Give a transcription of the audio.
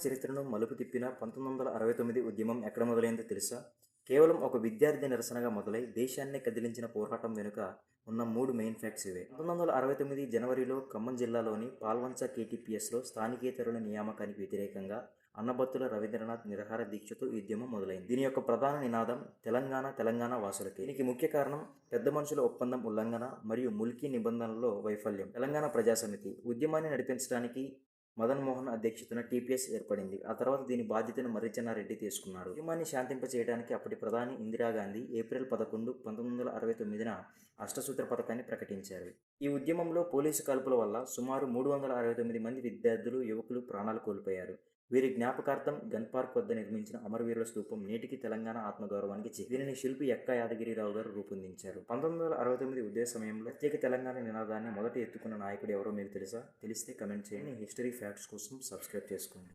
చరిత్రను మలుపు తిప్పిన 1969 ఉద్యమం ఎక్కడ మొదలైందో తెలుసా? కేవలం ఒక విద్యార్థి నిరసనగా మొదలై దేశాన్నే కదిలించిన పోరాటం వెనుక ఉన్న 3 మెయిన్ ఫ్యాక్ట్స్ ఇవే. 1969 జనవరిలో ఖమ్మం జిల్లాలోని పాల్వంచ కేటీపీఎస్లో స్థానికేతరుల నియామకానికి వ్యతిరేకంగా అన్నబత్తుల రవీంద్రనాథ్ నిరాహార దీక్షతో ఈ ఉద్యమం మొదలైంది. దీని యొక్క ప్రధాన నినాదం తెలంగాణ వాసులకే. దీనికి ముఖ్య కారణం పెద్ద మనుషుల ఒప్పందం ఉల్లంఘన మరియు ముల్కీ నిబంధనలలో వైఫల్యం. తెలంగాణ ప్రజాసమితి ఉద్యమాన్ని నడిపించడానికి మదన్ మోహన్ అధ్యక్షతన టీపీఎస్ ఏర్పడింది. ఆ తర్వాత దీని బాధ్యతను మర్రి చెన్నారెడ్డి తీసుకున్నారు. ఉద్యమాన్ని శాంతింపచేయడానికి అప్పటి ప్రధాని ఇందిరాగాంధీ ఏప్రిల్ 11, 1969న అష్టసూత్ర పథకాన్ని ప్రకటించారు. ఈ ఉద్యమంలో పోలీసు కాల్పుల వల్ల సుమారు 369 మంది విద్యార్థులు, యువకులు ప్రాణాలు కోల్పోయారు. వీరి జ్ఞాపకార్థం గన్ పార్క్ వద్ద నిర్మించిన అమరవీరుల స్తూపం నేటికి తెలంగాణ ఆత్మగౌరవానికి చిహ్నం. దీనిని శిల్పి ఎక్కా యాదగిరిరావు గారు రూపొందించారు. 1969 ఉద్యమ సమయంలో ప్రత్యేక తెలంగాణ నినాదాన్ని మొదట ఎత్తుకున్న నాయకుడు ఎవరో మీకు తెలుసా? తెలిస్తే కమెంట్ చేయండి. హిస్టరీ ఫ్యాక్ట్స్ కోసం సబ్స్క్రైబ్ చేసుకోండి.